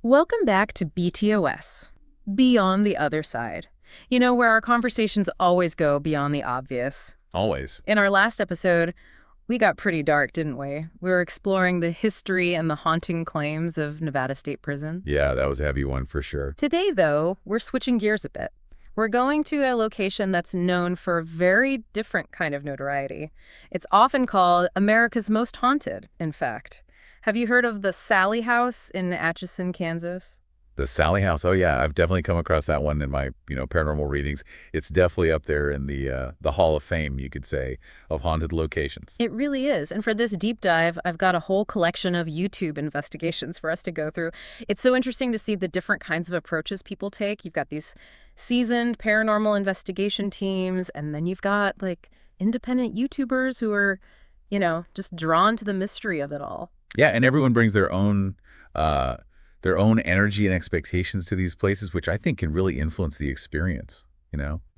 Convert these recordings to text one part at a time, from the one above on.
Welcome back to BTOS, Beyond the Other Side. You know, where our conversations always go beyond the obvious. Always. In our last episode, we got pretty dark, didn't we? We were exploring the history and the haunting claims of Nevada State Prison. Yeah, that was a heavy one for sure. Today, though, we're switching gears a bit. We're going to a location that's known for a very different kind of notoriety. It's often called America's Most Haunted, in fact. Have you heard of the Sallie House in Atchison, Kansas? The Sallie House. Oh yeah, I've definitely come across that one in my, paranormal readings. It's definitely up there in the Hall of Fame, you could say, of haunted locations. It really is. And for this deep dive, I've got a whole collection of YouTube investigations for us to go through. It's so interesting to see the different kinds of approaches people take. You've got these seasoned paranormal investigation teams, and then you've got like independent YouTubers who are, just drawn to the mystery of it all. Yeah, and everyone brings their own energy and expectations to these places, which I think can really influence the experience,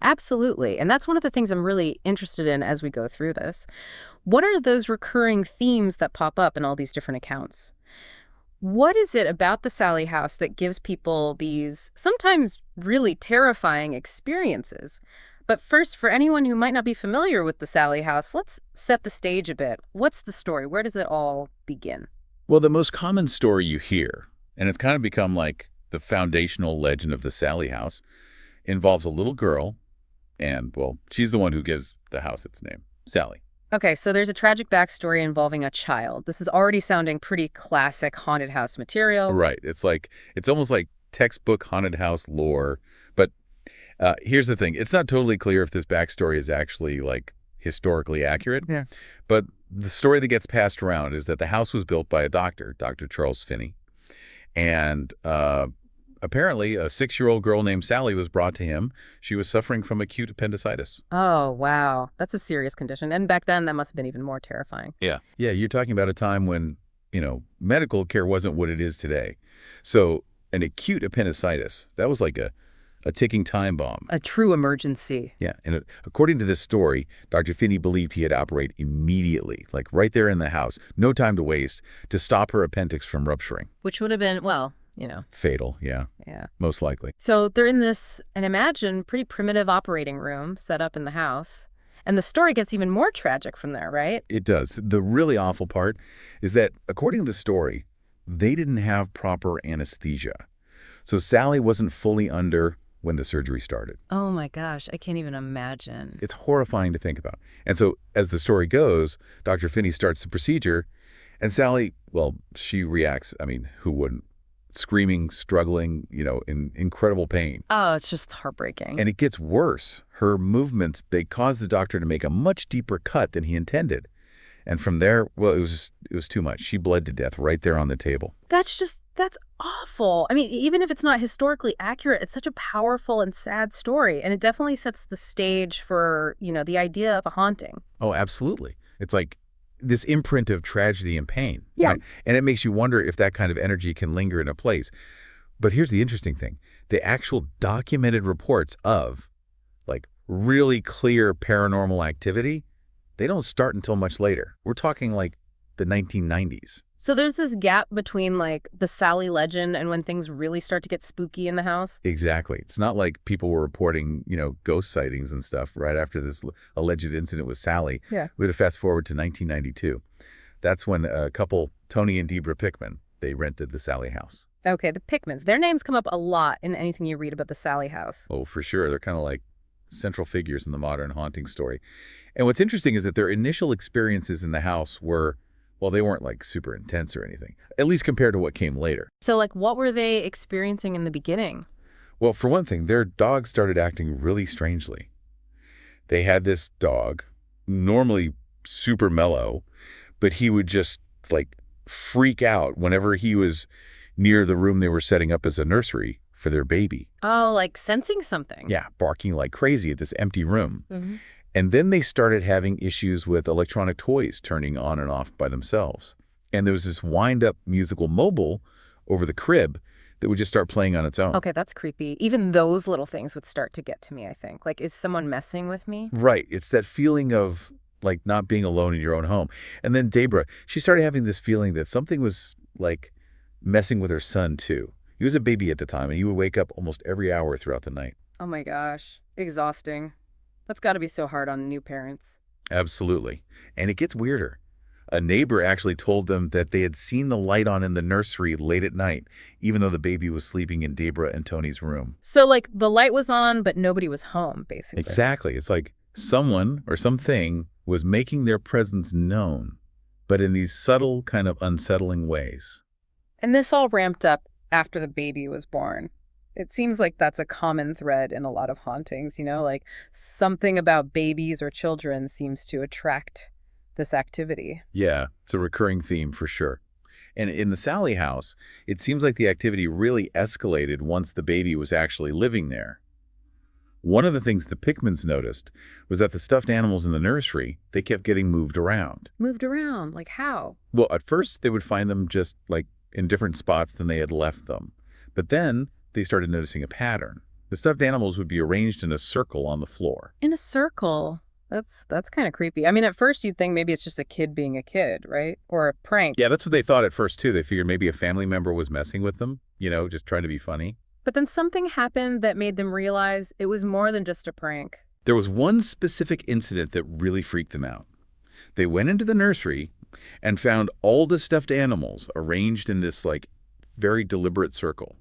Absolutely. And that's one of the things I'm really interested in as we go through this. What are those recurring themes that pop up in all these different accounts? What is it about the Sallie House that gives people these sometimes really terrifying experiences? But first, for anyone who might not be familiar with the Sallie House, let's set the stage a bit. What's the story? Where does it all begin? Well, the most common story you hear, and it's kind of become like the foundational legend of the Sallie House, involves a little girl, and, well, she's the one who gives the house its name, Sallie. Okay, so there's a tragic backstory involving a child. This is already sounding pretty classic haunted house material. Right. It's almost like textbook haunted house lore. But here's the thing. It's not totally clear if this backstory is actually, like, historically accurate. Yeah. But the story that gets passed around is that the house was built by a doctor, Dr. Charles Finney. And apparently a 6-year-old girl named Sallie was brought to him. She was suffering from acute appendicitis. Oh, wow. That's a serious condition. And back then, that must have been even more terrifying. Yeah. Yeah, you're talking about a time when, medical care wasn't what it is today. So an acute appendicitis, that was like a ticking time bomb. A true emergency. Yeah, and according to this story, Dr. Finney believed he had to operate immediately, like right there in the house, no time to waste, to stop her appendix from rupturing. Which would have been, Fatal, yeah. Yeah. Most likely. So they're in this, and imagine, pretty primitive operating room set up in the house. And the story gets even more tragic from there, right? It does. The really awful part is that, according to the story, they didn't have proper anesthesia. So Sallie wasn't fully under when the surgery started. Oh my gosh, I can't even imagine. It's horrifying to think about. And so, as the story goes, Dr. Finney starts the procedure, and Sallie, well, she reacts, who wouldn't? Screaming, struggling, in incredible pain. Oh, it's just heartbreaking. And it gets worse. Her movements, they cause the doctor to make a much deeper cut than he intended. And from there, well, it was too much. She bled to death right there on the table. That's awful. Even if it's not historically accurate, it's such a powerful and sad story. And it definitely sets the stage for, the idea of a haunting. Oh, absolutely. It's like this imprint of tragedy and pain. Yeah. Right? And it makes you wonder if that kind of energy can linger in a place. But here's the interesting thing. The actual documented reports of, like, really clear paranormal activity, they don't start until much later. We're talking, like, the 1990s. So there's this gap between, like, the Sallie legend and when things really start to get spooky in the house? Exactly. It's not like people were reporting, ghost sightings and stuff right after this alleged incident with Sallie. Yeah. We had to fast forward to 1992. That's when a couple, Tony and Debra Pickman, they rented the Sallie House. Okay, the Pickmans. Their names come up a lot in anything you read about the Sallie House. Oh, for sure. They're kind of like central figures in the modern haunting story. And what's interesting is that their initial experiences in the house were, well, they weren't like super intense or anything, at least compared to what came later. So, like, what were they experiencing in the beginning? Well, for one thing, their dog started acting really strangely. They had this dog, normally super mellow, but he would just, like, freak out whenever he was near the room they were setting up as a nursery for their baby. Oh, like sensing something. Yeah, barking like crazy at this empty room. Mm-hmm. And then they started having issues with electronic toys turning on and off by themselves. And there was this wind-up musical mobile over the crib that would just start playing on its own. Okay, that's creepy. Even those little things would start to get to me, I think. Like, is someone messing with me? Right. It's that feeling of, like, not being alone in your own home. And then Debra, she started having this feeling that something was, like, messing with her son, too. He was a baby at the time, and he would wake up almost every hour throughout the night. Oh my gosh. Exhausting. That's got to be so hard on new parents. Absolutely. And it gets weirder. A neighbor actually told them that they had seen the light on in the nursery late at night, even though the baby was sleeping in Debra and Tony's room. So, like, the light was on, but nobody was home, basically. Exactly. It's like someone or something was making their presence known, but in these subtle, kind of unsettling ways. And this all ramped up after the baby was born. It seems like that's a common thread in a lot of hauntings, like something about babies or children seems to attract this activity. Yeah, it's a recurring theme for sure. And in the Sallie house, it seems like the activity really escalated once the baby was actually living there. One of the things the Pickmans noticed was that the stuffed animals in the nursery, they kept getting moved around. Moved around? Like how? Well, at first they would find them just like in different spots than they had left them. But then they started noticing a pattern. The stuffed animals would be arranged in a circle on the floor. In a circle? That's kind of creepy. I mean, at first you'd think maybe it's just a kid being a kid, right? Or a prank. Yeah, that's what they thought at first too. They figured maybe a family member was messing with them, just trying to be funny. But then something happened that made them realize it was more than just a prank. There was one specific incident that really freaked them out. They went into the nursery and found all the stuffed animals arranged in this very deliberate circle.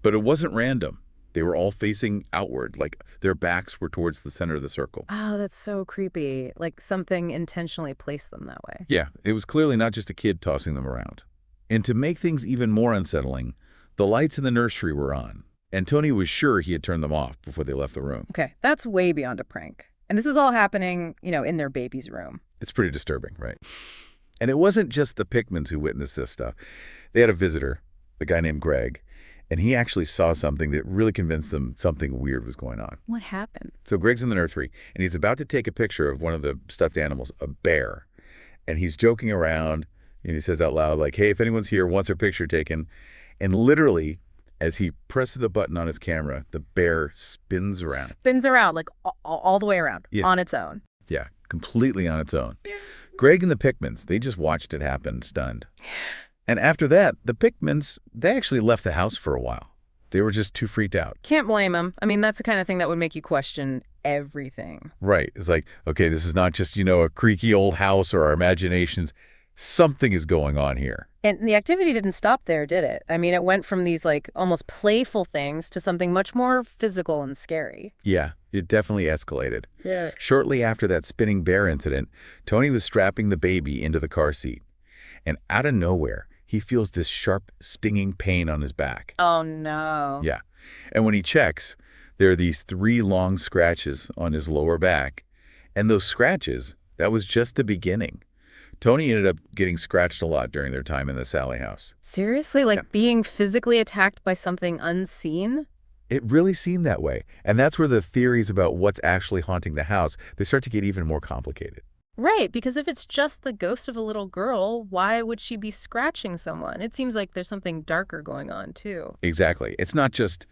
But it wasn't random. They were all facing outward, like their backs were towards the center of the circle. Oh, that's so creepy. Like something intentionally placed them that way. Yeah, it was clearly not just a kid tossing them around. And to make things even more unsettling, the lights in the nursery were on, and Tony was sure he had turned them off before they left the room. Okay, that's way beyond a prank. And this is all happening, in their baby's room. It's pretty disturbing, right? And it wasn't just the Pickmans who witnessed this stuff. They had a visitor, a guy named Greg, and he actually saw something that really convinced them something weird was going on. What happened? So Greg's in the nursery, and he's about to take a picture of one of the stuffed animals, a bear. And he's joking around, and he says out loud, like, hey, if anyone's here, wants their picture taken. And literally, as he presses the button on his camera, the bear spins around. Spins around, like all the way around, Yeah. on its own. Yeah, completely on its own. Greg and the Pickmans, they just watched it happen, stunned. And after that, the Pickmans, they actually left the house for a while. They were just too freaked out. Can't blame them. I mean, that's the kind of thing that would make you question everything. Right. It's like, okay, this is not just, a creaky old house or our imaginations. Something is going on here. And the activity didn't stop there, did it? I mean, it went from these almost playful things to something much more physical and scary. Yeah, it definitely escalated. Yeah. Shortly after that spinning bear incident, Tony was strapping the baby into the car seat. And out of nowhere, he feels this sharp, stinging pain on his back. Oh, no. Yeah. And when he checks, there are these 3 long scratches on his lower back. And those scratches, that was just the beginning. Tony ended up getting scratched a lot during their time in the Sallie house. Seriously? Being physically attacked by something unseen? It really seemed that way. And that's where the theories about what's actually haunting the house, they start to get even more complicated. Right, because if it's just the ghost of a little girl, why would she be scratching someone? It seems like there's something darker going on, too. Exactly. It's not just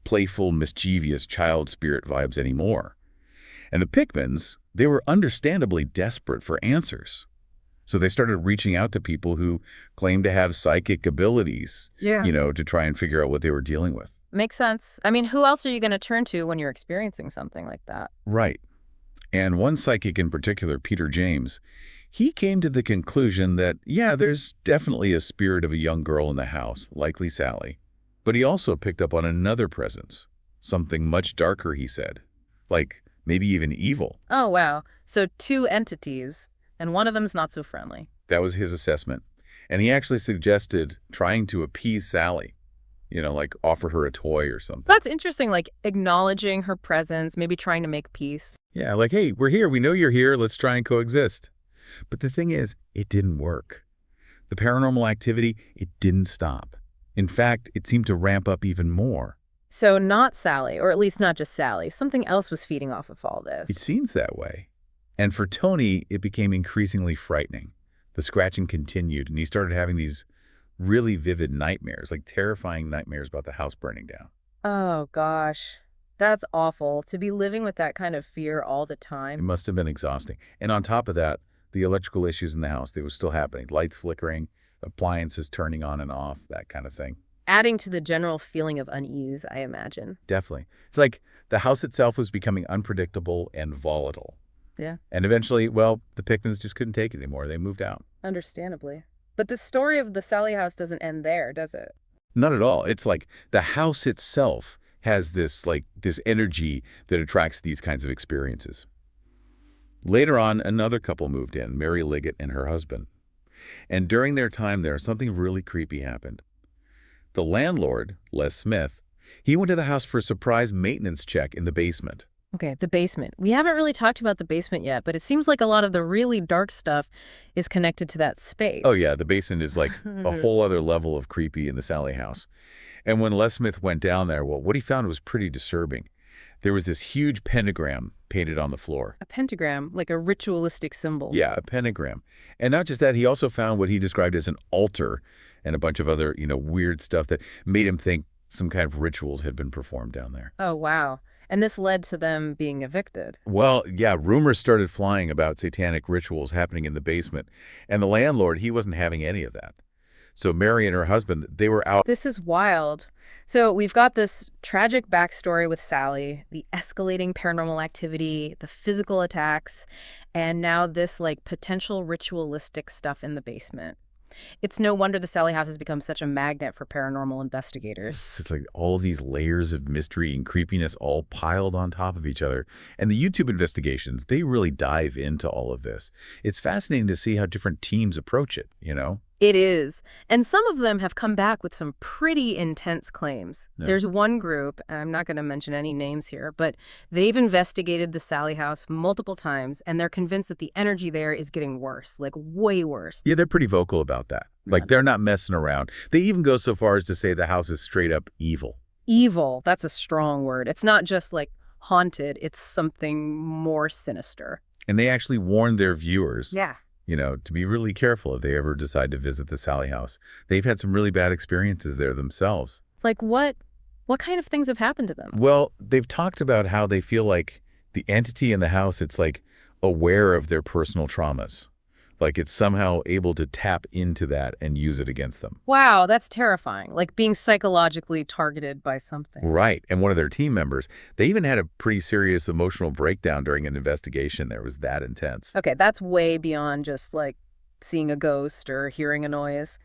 playful, mischievous child spirit vibes anymore. And the Pickmans, they were understandably desperate for answers. So they started reaching out to people who claimed to have psychic abilities, to try and figure out what they were dealing with. Makes sense. I mean, who else are you going to turn to when you're experiencing something like that? Right. And one psychic in particular, Peter James, he came to the conclusion that, yeah, there's definitely a spirit of a young girl in the house, likely Sallie. But he also picked up on another presence, something much darker, he said, like maybe even evil. Oh, wow. So 2 entities, and one of them's not so friendly. That was his assessment. And he actually suggested trying to appease Sallie, offer her a toy or something. That's interesting, acknowledging her presence, maybe trying to make peace. Yeah, hey, we're here. We know you're here. Let's try and coexist. But the thing is, it didn't work. The paranormal activity, it didn't stop. In fact, it seemed to ramp up even more. So not Sallie, or at least not just Sallie. Something else was feeding off of all this. It seems that way. And for Tony, it became increasingly frightening. The scratching continued, and he started having these really vivid nightmares, terrifying nightmares about the house burning down. Oh, gosh. That's awful. To be living with that kind of fear all the It time. must have been exhausting. And on top of that, the electrical issues in the house, they were still happening. Lights flickering, appliances turning on and off, that kind of thing. Adding to the general feeling of unease, I imagine. Definitely. It's like the house itself was becoming unpredictable and volatile. Yeah, And eventually, well, the Pickmans just couldn't take it anymore. They moved out. understandably. But the story of the Sallie House doesn't end there, does it? Not at all. It's like the house itself has this energy that attracts these kinds of experiences. Later on, another couple moved in, Mary Liggett and her husband. And during their time there, something really creepy happened. The landlord, Les Smith, he went to the house for a surprise maintenance check in the basement. Okay, the basement. We haven't really talked about the basement yet, but it seems like a lot of the really dark stuff is connected to that space. Oh yeah, the basement is like a whole other level of creepy in the Sallie House. And when Les Smith went down there, well, what he found was pretty disturbing. There was this huge pentagram painted on the floor. A pentagram, like a ritualistic symbol. Yeah, a pentagram. And not just that, he also found what he described as an altar and a bunch of other, weird stuff that made him think some kind of rituals had been performed down there. Oh, wow. And this led to them being evicted. Well, yeah, rumors started flying about satanic rituals happening in the basement. And the landlord, he wasn't having any of that. So Mary and her husband, they were out. This is wild. So we've got this tragic backstory with Sallie, the escalating paranormal activity, the physical attacks, and now this like potential ritualistic stuff in the basement. It's no wonder the Sallie House has become such a magnet for paranormal investigators. It's like all these layers of mystery and creepiness all piled on top of each other. And the YouTube investigations, they really dive into all of this. It's fascinating to see how different teams approach it. It is. And some of them have come back with some pretty intense claims. Yeah. There's one group, and I'm not going to mention any names here, but they've investigated the Sallie House multiple times, and they're convinced that the energy there is getting worse, like way worse. Yeah, they're pretty vocal about that. Like, they're not messing around. They even go so far as to say the house is straight up evil. Evil, that's a strong word. It's not just like haunted, it's something more sinister. And they actually warn their viewers. Yeah. To be really careful if they ever decide to visit the Sallie House. They've had some really bad experiences there themselves. Like what? What kind of things have happened to them? Well, they've talked about how they feel like the entity in the house, it's like aware of their personal traumas. Like it's somehow able to tap into that and use it against them. Wow, that's terrifying. Like being psychologically targeted by something. Right. And one of their team members, they even had a pretty serious emotional breakdown during an investigation. There was that intense. Okay, that's way beyond just like seeing a ghost or hearing a noise.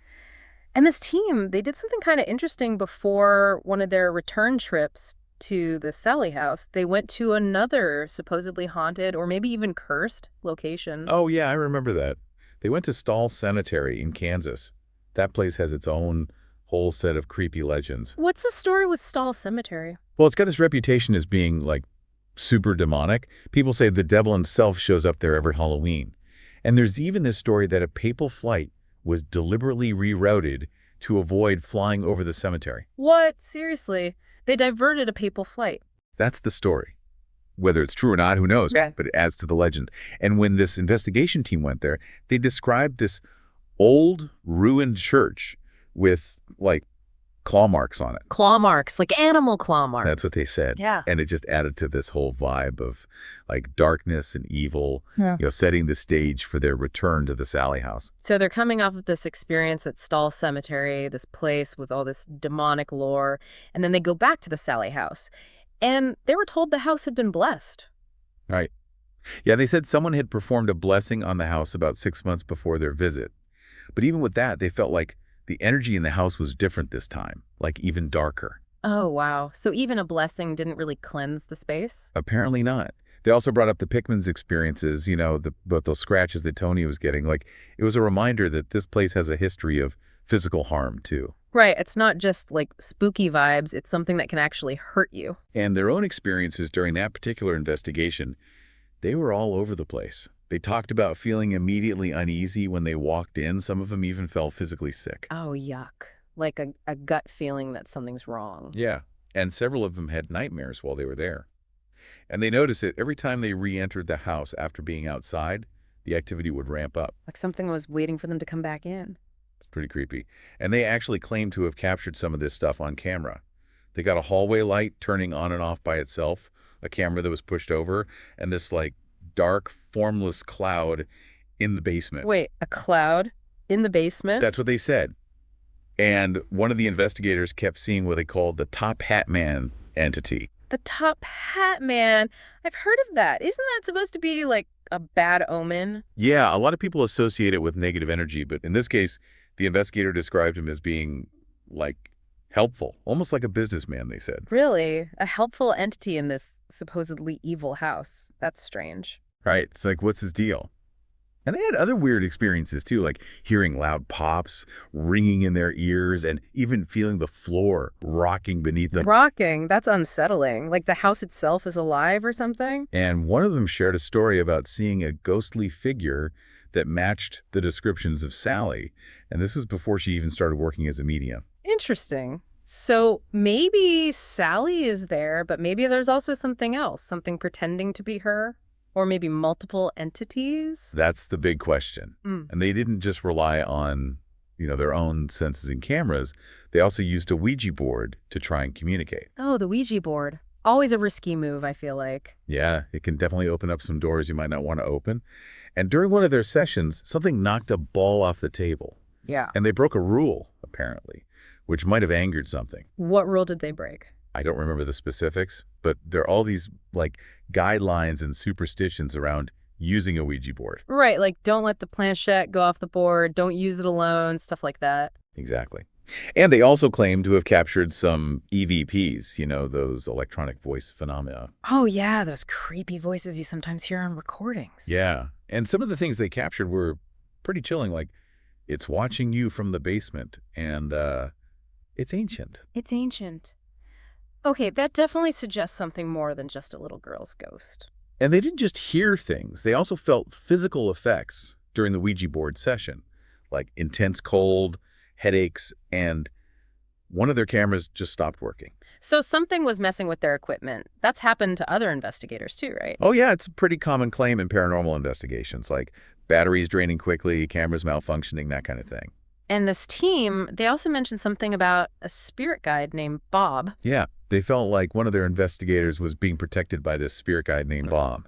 And this team, they did something kind of interesting before one of their return trips to the Sallie House. They went to another supposedly haunted or maybe even cursed location. Oh, yeah, I remember that. They went to Stall Cemetery in Kansas. That place has its own whole set of creepy legends. What's the story with Stall Cemetery? Well, it's got this reputation as being, like, super demonic. People say the devil himself shows up there every Halloween. And there's even this story that a papal flight was deliberately rerouted to avoid flying over the cemetery. What? Seriously? They diverted a papal flight. That's the story. Whether it's true or not, who knows? Yeah. But it adds to the legend. And when this investigation team went there, they described this old ruined church with, like, claw marks on it. Claw marks, like animal claw marks. That's what they said. Yeah. And it just added to this whole vibe of, like, darkness and evil, Yeah. Setting the stage for their return to the Sallie House. So they're coming off of this experience at Stall Cemetery, this place with all this demonic lore, and then they go back to the Sallie House. And they were told the house had been blessed. Right. Yeah, they said someone had performed a blessing on the house about 6 months before their visit. But even with that, they felt like the energy in the house was different this time, like even darker. Oh, wow. So even a blessing didn't really cleanse the space? Apparently not. They also brought up the Pickmans' experiences, both those scratches that Tony was getting. Like, it was a reminder that this place has a history of physical harm, too. Right. It's not just like spooky vibes. It's something that can actually hurt you. And their own experiences during that particular investigation, they were all over the place. They talked about feeling immediately uneasy when they walked in. Some of them even felt physically sick. Oh, yuck. Like a gut feeling that something's wrong. Yeah. And several of them had nightmares while they were there. And they noticed it every time they re-entered the house after being outside, the activity would ramp up. Like something was waiting for them to come back in. It's pretty creepy. And they actually claim to have captured some of this stuff on camera. They got a hallway light turning on and off by itself, a camera that was pushed over, and this, like, dark, formless cloud in the basement. Wait, a cloud in the basement? That's what they said. And one of the investigators kept seeing what they called the Top Hat Man entity. The top hat man. I've heard of that. Isn't that supposed to be like a bad omen? Yeah, a lot of people associate it with negative energy, but in this case, the investigator described him as being, like, helpful, almost like a businessman, they said. Really? A helpful entity in this supposedly evil house. That's strange. Right. It's like, what's his deal? And they had other weird experiences, too, like hearing loud pops, ringing in their ears, and even feeling the floor rocking beneath them. Rocking, that's unsettling. Like the house itself is alive or something? And one of them shared a story about seeing a ghostly figure that matched the descriptions of Sallie. And this was before she even started working as a medium. Interesting. So maybe Sallie is there, but maybe there's also something else, something pretending to be her? Or maybe multiple entities? That's the big question. And they didn't just rely on, their own senses and cameras. They also used a Ouija board to try and communicate. Oh, the Ouija board. Always a risky move, I feel like. Yeah, it can definitely open up some doors you might not want to open. And during one of their sessions, something knocked a ball off the table. Yeah. And they broke a rule, apparently, which might have angered something. What rule did they break? I don't remember the specifics, but there are all these, guidelines and superstitions around using a Ouija board. Right, like don't let the planchette go off the board, don't use it alone, stuff like that. Exactly. And they also claim to have captured some EVPs, those electronic voice phenomena. Oh yeah, those creepy voices you sometimes hear on recordings. Yeah. And some of the things they captured were pretty chilling, like, it's watching you from the basement, and it's ancient. It's ancient. Okay, that definitely suggests something more than just a little girl's ghost. And they didn't just hear things. They also felt physical effects during the Ouija board session, like intense cold, headaches, and one of their cameras just stopped working. So something was messing with their equipment. That's happened to other investigators too, right? Oh, yeah, it's a pretty common claim in paranormal investigations, like batteries draining quickly, cameras malfunctioning, that kind of thing. And this team, they also mentioned something about a spirit guide named Bob. Yeah, they felt like one of their investigators was being protected by this spirit guide named Bob,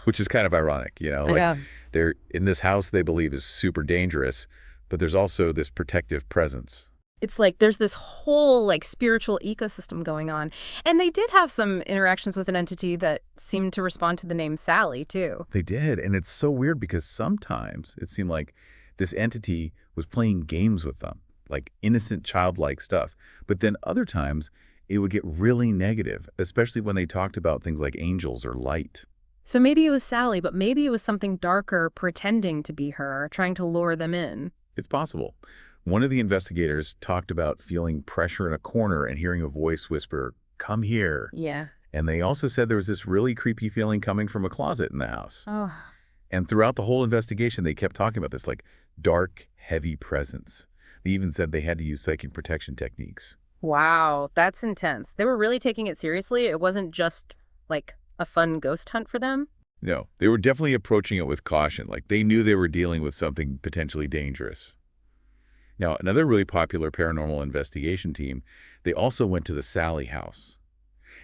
which is kind of ironic, Yeah. They're in this house they believe is super dangerous, but there's also this protective presence. It's like there's this whole spiritual ecosystem going on. And they did have some interactions with an entity that seemed to respond to the name Sallie, too. They did, and it's so weird because sometimes it seemed like this entity was playing games with them, like innocent childlike stuff. But then other times it would get really negative, especially when they talked about things like angels or light. So maybe it was Sallie, but maybe it was something darker pretending to be her, trying to lure them in. It's possible. One of the investigators talked about feeling pressure in a corner and hearing a voice whisper, "Come here." Yeah. And they also said there was this really creepy feeling coming from a closet in the house. Oh. And throughout the whole investigation, they kept talking about this, dark, heavy presence. They even said they had to use psychic protection techniques. Wow, that's intense. They were really taking it seriously. It wasn't just a fun ghost hunt for them. No, they were definitely approaching it with caution. They knew they were dealing with something potentially dangerous. Now, another really popular paranormal investigation team, they also went to the Sallie House.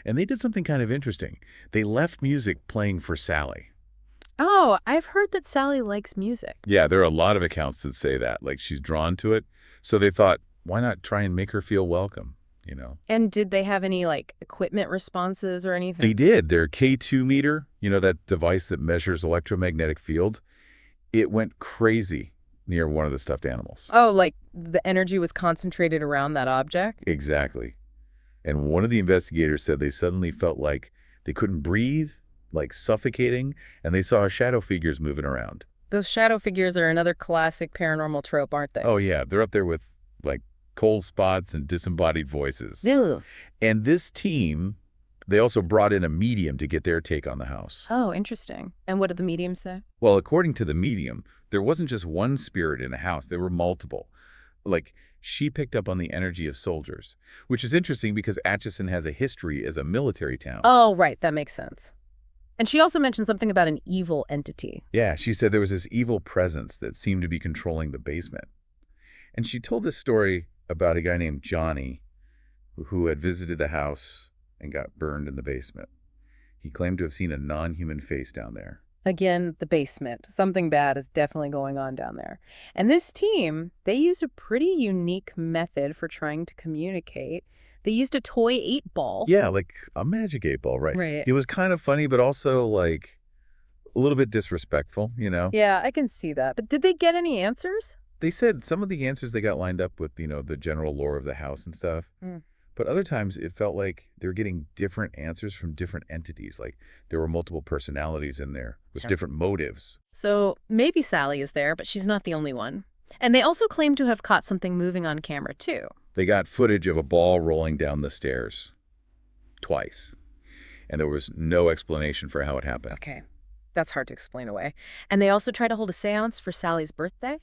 And they did something kind of interesting. They left music playing for Sallie. Oh, I've heard that Sallie likes music. Yeah, there are a lot of accounts that say that. She's drawn to it. So they thought, why not try and make her feel welcome, And did they have any equipment responses or anything? They did. Their K2 meter, that device that measures electromagnetic fields, it went crazy near one of the stuffed animals. Oh, the energy was concentrated around that object? Exactly. And one of the investigators said they suddenly felt like they couldn't breathe, suffocating, and they saw shadow figures moving around. Those shadow figures are another classic paranormal trope, aren't they? Oh, yeah. They're up there with, cold spots and disembodied voices. Ew. And this team, they also brought in a medium to get their take on the house. Oh, interesting. And what did the medium say? Well, according to the medium, there wasn't just one spirit in a house. There were multiple. She picked up on the energy of soldiers, which is interesting because Atchison has a history as a military town. Oh, right. That makes sense. And she also mentioned something about an evil entity. Yeah, she said there was this evil presence that seemed to be controlling the basement. And she told this story about a guy named Johnny who had visited the house and got burned in the basement. He claimed to have seen a non-human face down there. Again, the basement. Something bad is definitely going on down there. And this team, they used a pretty unique method for trying to communicate. They used a toy 8-ball. Yeah, like a magic 8 ball, right? Right. It was kind of funny, but also like a little bit disrespectful, you know? Yeah, I can see that. But did they get any answers? They said some of the answers they got lined up with, the general lore of the house and stuff. Mm. But other times it felt like they were getting different answers from different entities. Like there were multiple personalities in there with Sure. different motives. So maybe Sally is there, but she's not the only one. And they also claim to have caught something moving on camera, too. They got footage of a ball rolling down the stairs twice. And there was no explanation for how it happened. Okay. That's hard to explain away. And they also tried to hold a seance for Sally's birthday?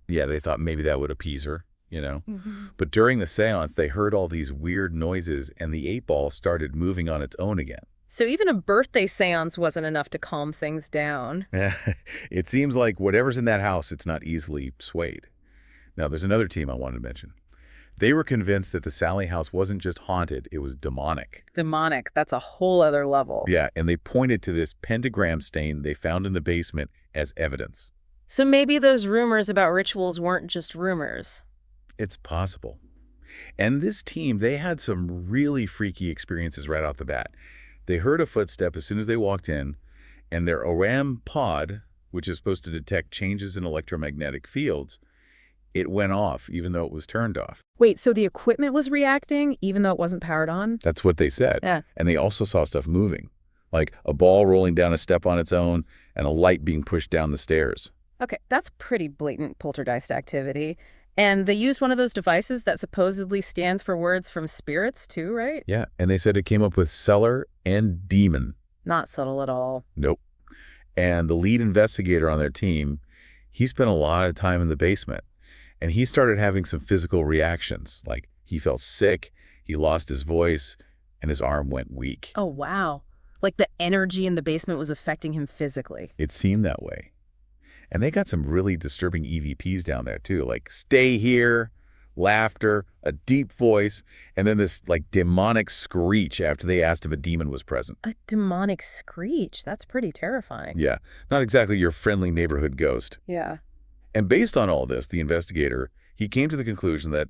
Yeah, they thought maybe that would appease her, Mm-hmm. But during the seance, they heard all these weird noises and the 8 ball started moving on its own again. So even a birthday seance wasn't enough to calm things down. It seems like whatever's in that house, it's not easily swayed. Now, there's another team I wanted to mention. They were convinced that the Sallie House wasn't just haunted, it was demonic. Demonic, that's a whole other level. Yeah, and they pointed to this pentagram stain they found in the basement as evidence. So maybe those rumors about rituals weren't just rumors. It's possible. And this team, they had some really freaky experiences right off the bat. They heard a footstep as soon as they walked in, and their ORAM pod, which is supposed to detect changes in electromagnetic fields, it went off even though it was turned off. Wait, so the equipment was reacting even though it wasn't powered on? That's what they said. Yeah. And they also saw stuff moving, like a ball rolling down a step on its own and a light being pushed down the stairs. Okay, that's pretty blatant poltergeist activity. And they used one of those devices that supposedly stands for words from spirits too, right? Yeah, and they said it came up with cellar and demon. Not subtle at all. Nope. And the lead investigator on their team, he spent a lot of time in the basement. And he started having some physical reactions, like he felt sick, he lost his voice, and his arm went weak. Oh, wow. Like the energy in the basement was affecting him physically. It seemed that way. And they got some really disturbing EVPs down there, too, like stay here, laughter, a deep voice, and then this like demonic screech after they asked if a demon was present. A demonic screech. That's pretty terrifying. Yeah, not exactly your friendly neighborhood ghost. Yeah. And based on all this, the investigator, he came to the conclusion that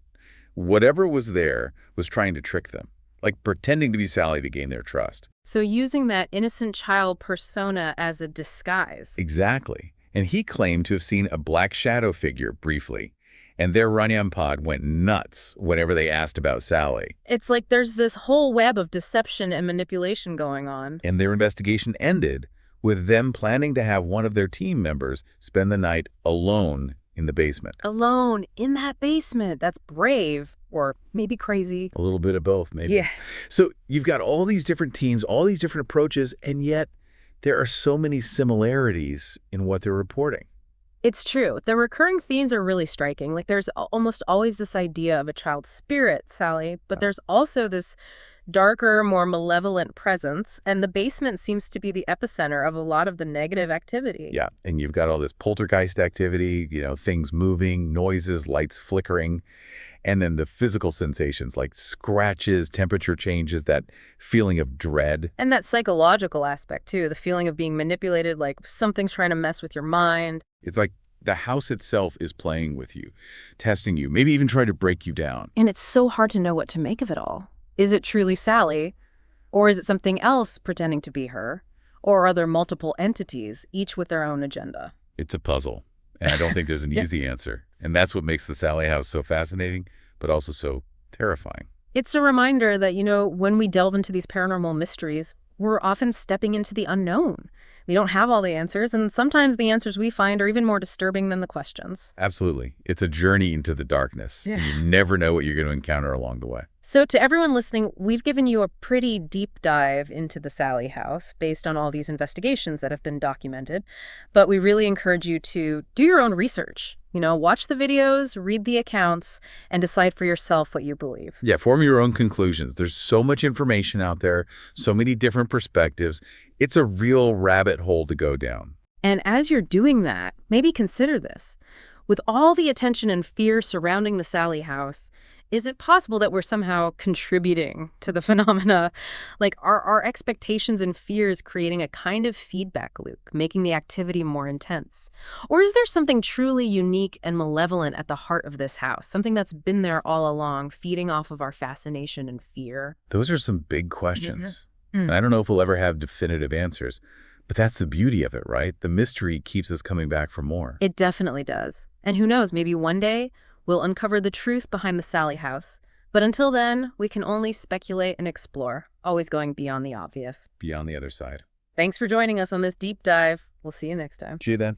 whatever was there was trying to trick them, like pretending to be Sally to gain their trust. So using that innocent child persona as a disguise. Exactly. And he claimed to have seen a black shadow figure briefly, and their Runyan pod went nuts whenever they asked about Sally. It's like there's this whole web of deception and manipulation going on. And their investigation ended with them planning to have one of their team members spend the night alone in the basement. Alone in that basement. That's brave. Or maybe crazy. A little bit of both, maybe. Yeah. So you've got all these different teams, all these different approaches, and yet there are so many similarities in what they're reporting. It's true. The recurring themes are really striking. Like there's almost always this idea of a child's spirit, Sally, but there's also this darker, more malevolent presence, and the basement seems to be the epicenter of a lot of the negative activity. Yeah, and you've got all this poltergeist activity, things moving, noises, lights flickering, and then the physical sensations like scratches, temperature changes, that feeling of dread. And that psychological aspect, too, the feeling of being manipulated, like something's trying to mess with your mind. It's like the house itself is playing with you, testing you, maybe even trying to break you down. And it's so hard to know what to make of it all. Is it truly Sally? Or is it something else pretending to be her? Or are there multiple entities, each with their own agenda? It's a puzzle, and I don't think there's an Yeah. easy answer. And that's what makes the Sallie House so fascinating, but also so terrifying. It's a reminder that, when we delve into these paranormal mysteries, we're often stepping into the unknown. We don't have all the answers, and sometimes the answers we find are even more disturbing than the questions. Absolutely. It's a journey into the darkness. Yeah. And you never know what you're going to encounter along the way. So to everyone listening, we've given you a pretty deep dive into the Sallie House based on all these investigations that have been documented. But we really encourage you to do your own research. Watch the videos, read the accounts, and decide for yourself what you believe. Yeah, form your own conclusions. There's so much information out there, so many different perspectives. It's a real rabbit hole to go down. And as you're doing that, maybe consider this. With all the attention and fear surrounding the Sallie House, Is it possible that we're somehow contributing to the phenomena? Like, are our expectations and fears creating a kind of feedback loop, making the activity more intense? Or is there something truly unique and malevolent at the heart of this house, something that's been there all along, feeding off of our fascination and fear? Those are some big questions. Mhm. And I don't know if we'll ever have definitive answers, but that's the beauty of it, right? The mystery keeps us coming back for more. It definitely does. And who knows, maybe one day we'll uncover the truth behind the Sallie House. But until then, we can only speculate and explore, always going beyond the obvious. Beyond the other side. Thanks for joining us on this deep dive. We'll see you next time. See you then.